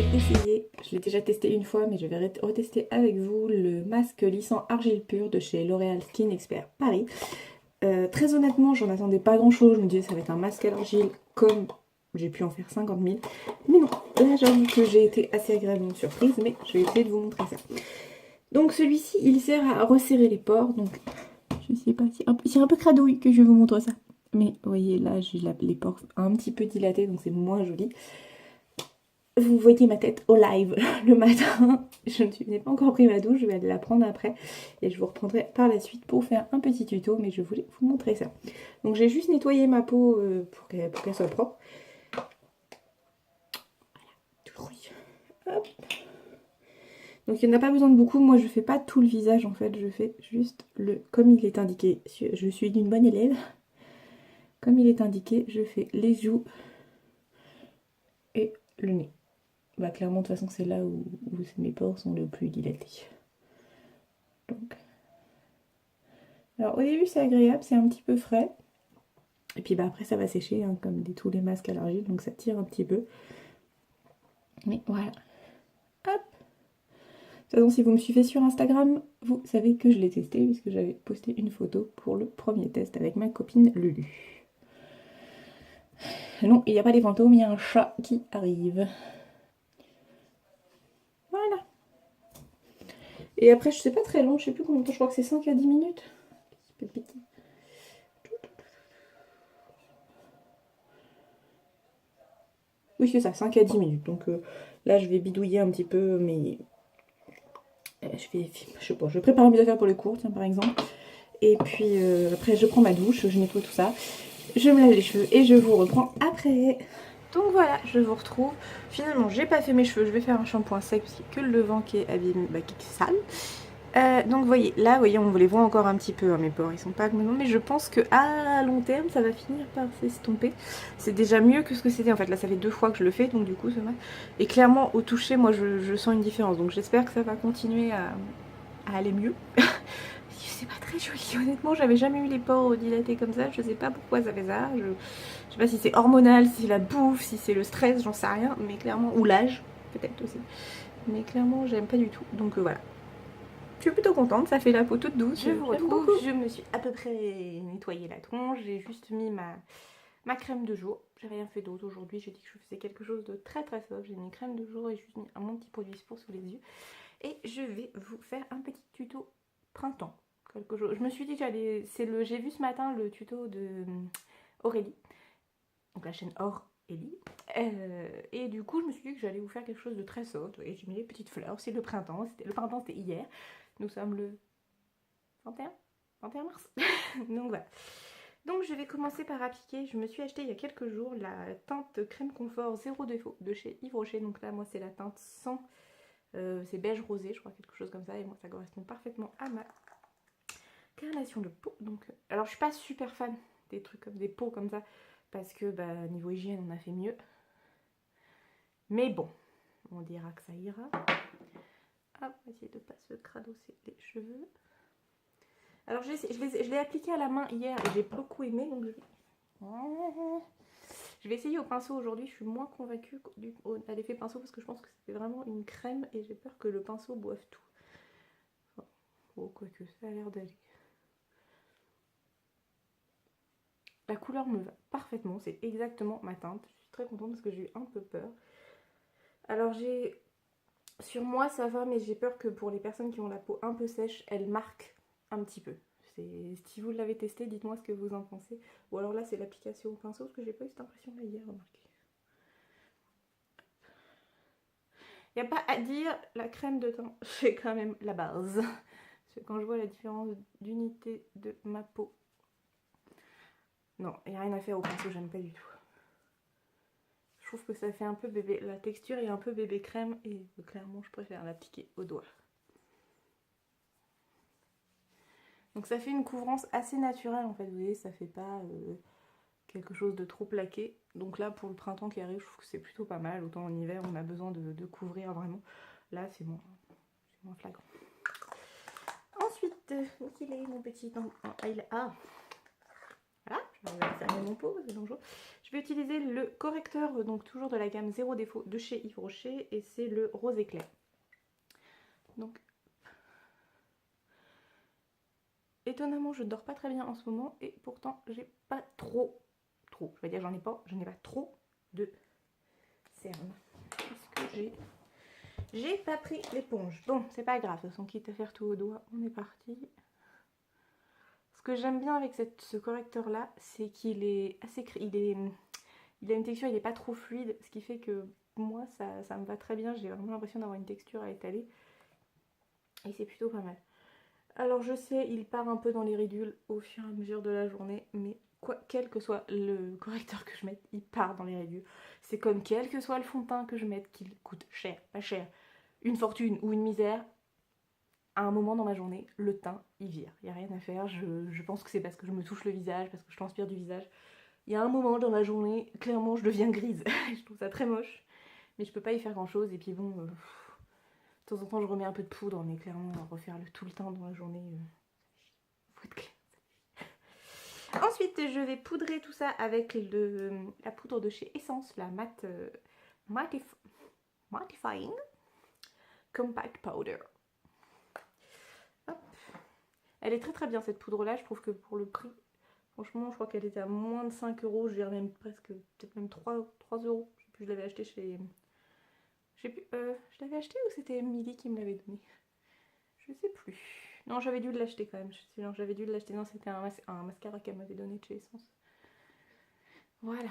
vais essayer, je l'ai déjà testé une fois, mais je vais retester avec vous le masque lissant argile pure de chez L'Oréal Skin Expert Paris. Très honnêtement, j'en attendais pas grand chose, je me disais ça va être un masque à l'argile comme j'ai pu en faire 50 000. Mais non, là j'avoue que j'ai été assez agréablement surprise, mais je vais essayer de vous montrer ça. Donc celui-ci, il sert à resserrer les pores, donc je sais pas, c'est un peu cradouille que je vous montre ça. Mais vous voyez là, j'ai les pores un petit peu dilatés, donc c'est moins joli. Vous voyez ma tête au live le matin. Je n'ai pas encore pris ma douche, je vais aller la prendre après. Et je vous reprendrai par la suite pour faire un petit tuto, mais je voulais vous montrer ça. Donc j'ai juste nettoyé ma peau pour qu'elle soit propre. Hop. Donc il n'y en a pas besoin de beaucoup, moi je fais pas tout le visage en fait, je fais juste comme il est indiqué. Je suis une bonne élève. Comme il est indiqué, je fais les joues et le nez. Bah clairement de toute façon c'est là où mes pores sont le plus dilatés. Donc. Alors au début c'est agréable, c'est un petit peu frais. Et puis bah après ça va sécher hein, comme tous les masques à l'argile, donc ça tire un petit peu. Mais voilà. Hop. De toute façon si vous me suivez sur Instagram, vous savez que je l'ai testé puisque j'avais posté une photo pour le premier test avec ma copine Lulu. Non, il n'y a pas des fantômes, il y a un chat qui arrive. Voilà. Et après je sais pas très long, je sais plus combien de temps, je crois que c'est 5 à 10 minutes. Oui c'est ça, 5 à 10 minutes. Donc là je vais bidouiller un petit peu mais je sais pas, je vais préparer mes affaires pour les cours, tiens par exemple. Et puis après je prends ma douche, je nettoie tout ça, je me lave les cheveux et je vous reprends après. Donc voilà, je vous retrouve. Finalement j'ai pas fait mes cheveux, je vais faire un shampoing sec parce qu'il y a que le vent qui est abîmé, qui est sale. Donc vous voyez, là vous voyez on les voit encore un petit peu, hein, mes pores ils sont pas maintenant, mais je pense que à long terme ça va finir par s'estomper. C'est déjà mieux que ce que c'était en fait, là ça fait 2 fois que je le fais donc du coup c'est vrai. Et clairement au toucher moi je sens une différence, donc j'espère que ça va continuer à aller mieux. C'est pas très joli honnêtement, j'avais jamais eu les pores dilatés comme ça, je sais pas pourquoi ça fait ça, je sais pas si c'est hormonal, si c'est la bouffe, si c'est le stress, j'en sais rien, mais clairement, ou l'âge peut-être aussi, mais clairement j'aime pas du tout, donc voilà. Je suis plutôt contente, ça fait la peau toute douce. Je vous retrouve, je me suis à peu près nettoyé la tronche, j'ai juste mis ma crème de jour. J'ai rien fait d'autre aujourd'hui, j'ai dit que je faisais quelque chose de très très soft. J'ai mis crème de jour et juste mis un petit produit pour sous les yeux. Et je vais vous faire un petit tuto printemps. Quelque chose. Je me suis dit que j'ai vu ce matin le tuto de Aurélie, donc la chaîne Aurélie. Et du coup je me suis dit que j'allais vous faire quelque chose de très soft. Et j'ai mis les petites fleurs, c'est le printemps c'était hier. Nous sommes le 21 mars. Donc voilà. Donc je vais commencer par appliquer, je me suis acheté il y a quelques jours la teinte crème confort zéro défaut de chez Yves Rocher. Donc là moi c'est la teinte 100, c'est beige rosé je crois, quelque chose comme ça. Et moi ça correspond parfaitement à ma carnation de peau. Donc, alors je suis pas super fan des trucs comme des peaux comme ça. Parce que bah, niveau hygiène on a fait mieux. Mais bon, on dira que ça ira. Hop, on va essayer de pas se cradosser les cheveux. Alors je l'ai appliqué à la main hier et j'ai beaucoup aimé, donc je vais essayer au pinceau aujourd'hui. Je suis moins convaincue à l'effet pinceau parce que je pense que c'était vraiment une crème et j'ai peur que le pinceau boive tout. Oh, quoique ça a l'air d'aller. La couleur me va parfaitement, c'est exactement ma teinte. Je suis très contente parce que j'ai eu un peu peur. Alors sur moi ça va, mais j'ai peur que pour les personnes qui ont la peau un peu sèche, elle marque un petit peu. Si vous l'avez testé, dites-moi ce que vous en pensez. Ou alors là c'est l'application au pinceau, parce que j'ai pas eu cette impression là hier, remarquez. Il n'y a pas à dire, la crème de teint c'est quand même la base. Parce que quand je vois la différence d'unité de ma peau, non, il n'y a rien à faire au pinceau, j'aime pas du tout. Je trouve que ça fait un peu bébé, la texture est un peu bébé crème et clairement je préfère l'appliquer au doigt. Donc ça fait une couvrance assez naturelle en fait, vous voyez, ça fait pas quelque chose de trop plaqué. Donc là pour le printemps qui arrive, je trouve que c'est plutôt pas mal. Autant en hiver on a besoin de couvrir vraiment. Là c'est moins flagrant. Ensuite, où est mon petit... Ah, voilà, je vais fermer mon pot, c'est dangereux. Je vais utiliser le correcteur, donc toujours de la gamme Zéro Défaut de chez Yves Rocher, et c'est le rose éclair. Donc, étonnamment, je dors pas très bien en ce moment, et pourtant, j'ai pas trop, je vais dire j'en ai pas trop de cernes. Est-ce que j'ai pas pris l'éponge? Bon, c'est pas grave, de toute façon, quitte à faire tout au doigt, on est parti. Ce que j'aime bien avec ce correcteur là, c'est qu'il est assez il a une texture, il n'est pas trop fluide, ce qui fait que moi ça me va très bien, j'ai vraiment l'impression d'avoir une texture à étaler et c'est plutôt pas mal. Alors je sais, il part un peu dans les ridules au fur et à mesure de la journée, mais quel que soit le correcteur que je mette, il part dans les ridules. C'est comme quel que soit le fond de teint que je mette, qu'il coûte cher, pas cher, une fortune ou une misère, à un moment dans ma journée, le teint, il vire. Il n'y a rien à faire, je pense que c'est parce que je me touche le visage, parce que je transpire du visage. Il y a un moment dans la journée, clairement, je deviens grise. Je trouve ça très moche, mais je peux pas y faire grand chose. Et puis bon, de temps en temps, je remets un peu de poudre, mais clairement, refaire tout le temps dans la journée, faut être clair. Ensuite, je vais poudrer tout ça avec la poudre de chez Essence, la Matte Mattifying Compact Powder. Hop. Elle est très très bien cette poudre là, je trouve que pour le prix, franchement je crois qu'elle était à moins de 5 euros, je dirais même presque, peut-être même 3 euros, je sais plus, je l'avais acheté chez... Je sais plus, je l'avais acheté ou c'était Milly qui me l'avait donné? Je sais plus. Non, j'avais dû l'acheter quand même, non, j'avais dû l'acheter, non c'était un mascara qu'elle m'avait donné de chez Essence. Voilà,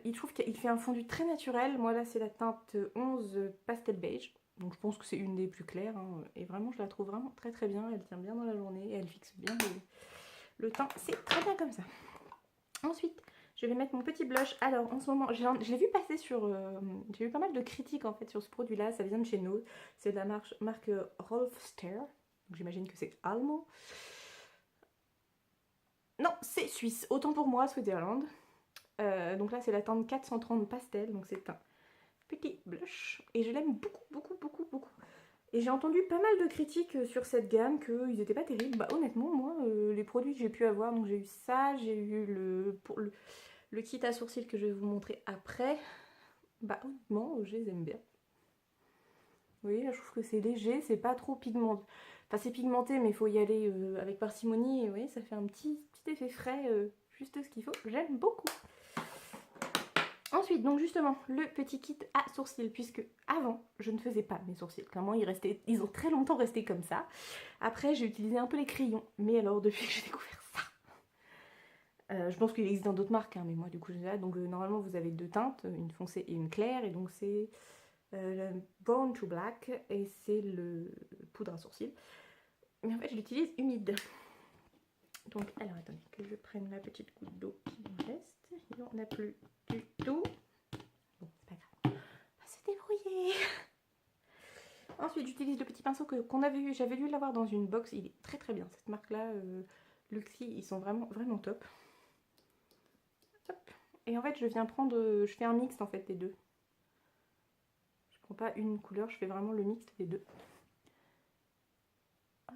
il trouve qu'il fait un fondu très naturel, moi là c'est la teinte 11 Pastel Beige. Donc je pense que c'est une des plus claires, hein. Et vraiment je la trouve vraiment très très bien, elle tient bien dans la journée, et elle fixe bien le teint, c'est très bien comme ça. Ensuite, je vais mettre mon petit blush. Alors en ce moment, je l'ai vu passer sur... j'ai eu pas mal de critiques en fait sur ce produit là, ça vient de chez Nose, c'est de la marque Rolfster, donc j'imagine que c'est allemand. Non, c'est suisse, autant pour moi, Switzerland. Donc là c'est la teinte 430 pastel, donc c'est un petit blush et je l'aime beaucoup beaucoup beaucoup beaucoup. Et j'ai entendu pas mal de critiques sur cette gamme, qu'ils n'étaient pas terribles. Bah honnêtement moi les produits que j'ai pu avoir, donc j'ai eu ça, j'ai eu le kit à sourcils que je vais vous montrer après. Bah honnêtement je les aime bien. Vous voyez là je trouve que c'est léger, c'est pas trop pigmenté. Enfin c'est pigmenté mais il faut y aller avec parcimonie et vous voyez ça fait un petit effet frais, juste ce qu'il faut. J'aime beaucoup. Ensuite, donc justement, le petit kit à sourcils, puisque avant, je ne faisais pas mes sourcils. Clairement, ils ont très longtemps resté comme ça. Après, j'ai utilisé un peu les crayons. Mais alors, depuis que j'ai découvert ça, je pense qu'il existe dans d'autres marques, hein, mais moi, du coup, j'ai là. Donc, normalement, vous avez deux teintes, une foncée et une claire. Et donc, c'est le Born to Black et c'est le poudre à sourcils. Mais en fait, je l'utilise humide. Donc, alors, attendez, que je prenne la petite goutte d'eau qui me reste. Il n'y en a plus du tout. Bon, c'est pas grave. On va se débrouiller. Ensuite, j'utilise le petit pinceau qu'on avait eu. J'avais dû l'avoir dans une box. Il est très très bien. Cette marque-là, Luxi, ils sont vraiment vraiment top. Hop. Et en fait, je fais un mix en fait des deux. Je prends pas une couleur, je fais vraiment le mix des deux. Hop.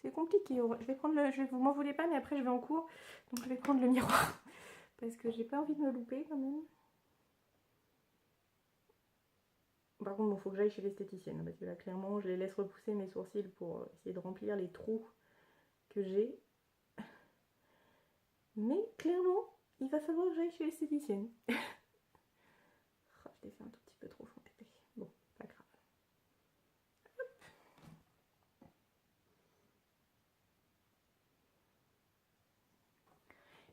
C'est compliqué. Je vais prendre vous m'en voulez pas, mais après je vais en cours, donc je vais prendre le miroir parce que j'ai pas envie de me louper quand même. Par contre, il faut que j'aille chez l'esthéticienne, parce que là, clairement, je les laisse repousser mes sourcils pour essayer de remplir les trous que j'ai. Mais clairement, il va falloir que j'aille chez l'esthéticienne. Oh, je l'ai fait un tout petit peu trop fond. Bon, pas grave. Hop.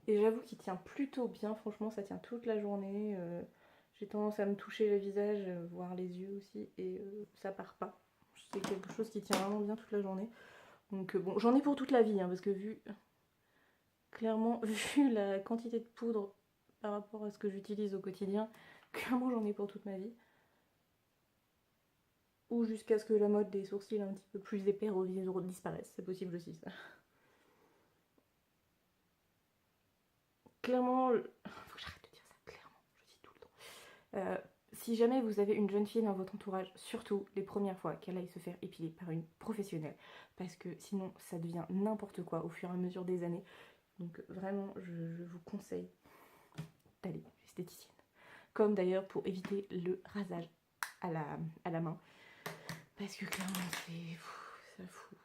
Et j'avoue qu'il tient plutôt bien, franchement, ça tient toute la journée. J'ai tendance à me toucher le visage, voire les yeux aussi, et ça part pas. C'est quelque chose qui tient vraiment bien toute la journée. Donc bon, j'en ai pour toute la vie, hein, parce que clairement, vu la quantité de poudre par rapport à ce que j'utilise au quotidien, clairement j'en ai pour toute ma vie. Ou jusqu'à ce que la mode des sourcils un petit peu plus épais disparaisse, c'est possible aussi ça. Clairement, faut que j'arrête de dire ça, clairement, je dis tout le temps. si jamais vous avez une jeune fille dans votre entourage, surtout les premières fois qu'elle aille se faire épiler par une professionnelle, parce que sinon ça devient n'importe quoi au fur et à mesure des années. Donc vraiment, je vous conseille d'aller esthéticienne. Comme d'ailleurs pour éviter le rasage à la main. Parce que clairement,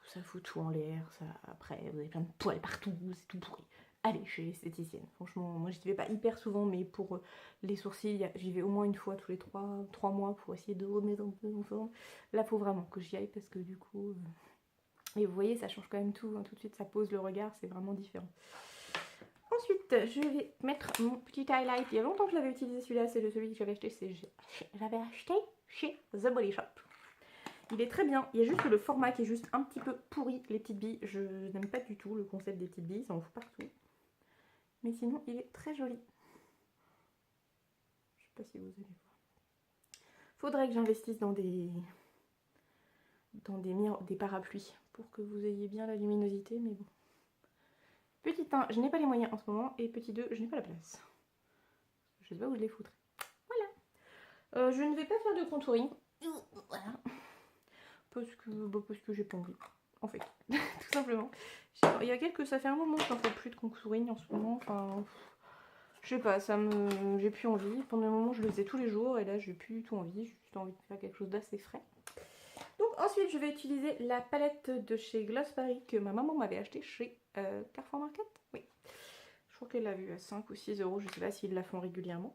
ça fout tout en l'air. Après, vous avez plein de poils partout, c'est tout pourri. Allez, chez l'esthéticienne. Franchement, moi j'y vais pas hyper souvent, mais pour les sourcils, j'y vais au moins une fois tous les 3 mois pour essayer de remettre un peu en forme. Là, faut vraiment que j'y aille parce que du coup... Et vous voyez, ça change quand même tout. Hein. Tout de suite, ça pose le regard, c'est vraiment différent. Ensuite, je vais mettre mon petit highlight. Il y a longtemps que je l'avais utilisé celui-là, c'est celui que j'avais acheté. J'avais acheté chez The Body Shop. Il est très bien, il y a juste le format qui est juste un petit peu pourri, les petites billes. Je n'aime pas du tout le concept des petites billes, ça en fout partout. Mais sinon, il est très joli. Je sais pas si vous allez voir. Faudrait que j'investisse dans des parapluies pour que vous ayez bien la luminosité, mais bon. Petit 1, je n'ai pas les moyens en ce moment, et petit 2, je n'ai pas la place. Je sais pas où je les foutrais. Voilà. Je ne vais pas faire de contouring. Voilà. Parce que j'ai pas envie. En fait, tout simplement. Il y a ça fait un moment que j'en fais plus de contouring en ce moment. Enfin, je sais pas, j'ai plus envie. Pendant un moment, je le faisais tous les jours et là, j'ai plus du tout envie. J'ai juste envie de faire quelque chose d'assez frais. Donc ensuite, je vais utiliser la palette de chez Gloss Paris que ma maman m'avait acheté chez Carrefour Market. Oui. Je crois qu'elle l'a vue à 5 ou 6 euros. Je sais pas s'ils la font régulièrement.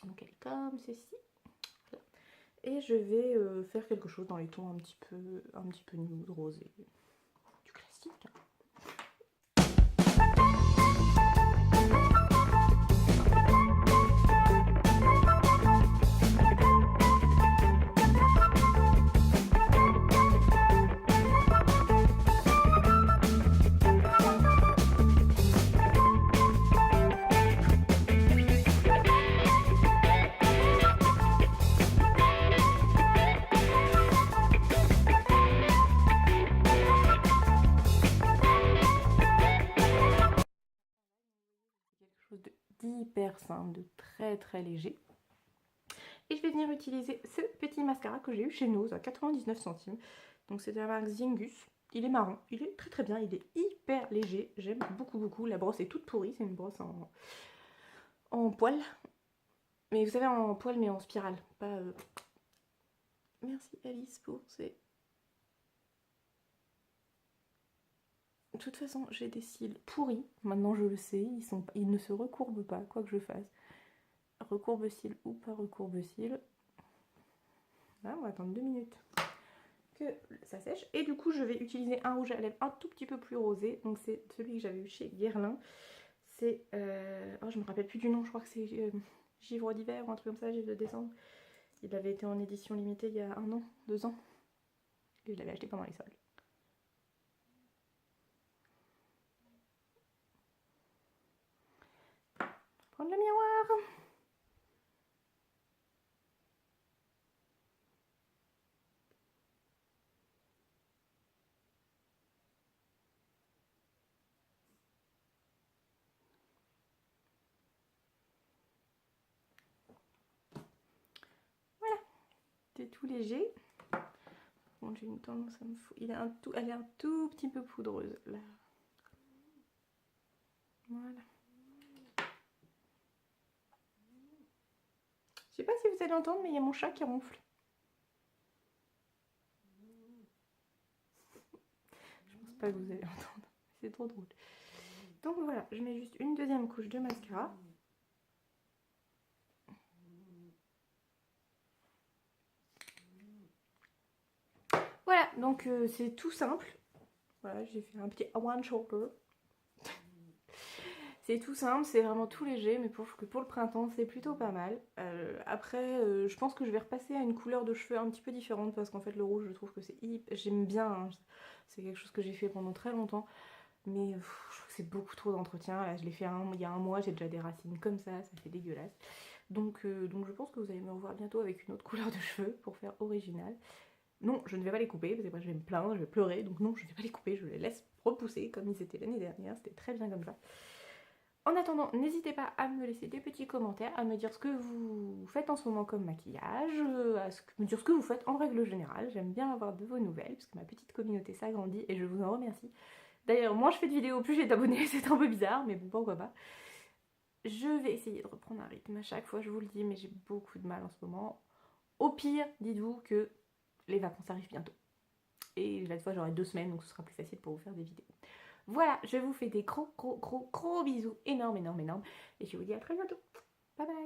Donc elle est comme ceci. Et je vais faire quelque chose dans les tons un petit peu nude, rosé. Du classique. Hein. D'hyper simple, de très léger. Et je vais venir utiliser ce petit mascara que j'ai eu chez Nose à 99 centimes. Donc c'est de la marque Zingus. Il est marron, il est très bien, il est hyper léger. J'aime beaucoup. La brosse est toute pourrie, c'est une brosse en poil. Mais vous savez, en poil mais en spirale. Pas, Merci Alice pour ces... De toute façon, j'ai des cils pourris. Maintenant je le sais, ils ne se recourbent pas, quoi que je fasse. Recourbe-cils ou pas recourbe-cils. Là, on va attendre 2 minutes que ça sèche. Et du coup, je vais utiliser un rouge à lèvres un tout petit peu plus rosé. Donc c'est celui que j'avais eu chez Guerlain. C'est... Oh, je me rappelle plus du nom, je crois que c'est Givre d'hiver ou un truc comme ça, Givre de décembre. Il avait été en édition limitée il y a 1 an, 2 ans. Et je l'avais acheté pendant les soldes. Prendre le miroir. Voilà. C'est tout léger. Bon, j'ai une tendance à me foutre. Elle est un tout petit peu poudreuse là. Voilà. Je sais pas si vous allez entendre, mais il y a mon chat qui ronfle. Je pense pas que vous allez entendre. C'est trop drôle. Donc voilà, je mets juste une deuxième couche de mascara. Voilà, donc c'est tout simple. Voilà, j'ai fait un petit one shoulder. C'est tout simple, c'est vraiment tout léger, mais pour le printemps, c'est plutôt pas mal. Après, je pense que je vais repasser à une couleur de cheveux un petit peu différente, parce qu'en fait, le rouge, je trouve que c'est hyper... J'aime bien, hein. C'est quelque chose que j'ai fait pendant très longtemps, mais je trouve que c'est beaucoup trop d'entretien. Là, je l'ai fait il y a 1 mois, j'ai déjà des racines comme ça fait dégueulasse. Donc je pense que vous allez me revoir bientôt avec une autre couleur de cheveux pour faire original. Non, je ne vais pas les couper, parce que moi je vais me plaindre, je vais pleurer, donc non, je ne vais pas les couper, je les laisse repousser comme ils étaient l'année dernière, c'était très bien comme ça. En attendant, n'hésitez pas à me laisser des petits commentaires, à me dire ce que vous faites en ce moment comme maquillage, à me dire ce que vous faites en règle générale. J'aime bien avoir de vos nouvelles, parce que ma petite communauté s'agrandit et je vous en remercie. D'ailleurs, moins je fais de vidéos, plus j'ai d'abonnés, c'est un peu bizarre, mais bon, pourquoi pas. Je vais essayer de reprendre un rythme à chaque fois, je vous le dis, mais j'ai beaucoup de mal en ce moment. Au pire, dites-vous que les vacances arrivent bientôt. Et la fois, j'aurai 2 semaines, donc ce sera plus facile pour vous faire des vidéos. Voilà, je vous fais des gros bisous, énormes. Et je vous dis à très bientôt. Bye bye.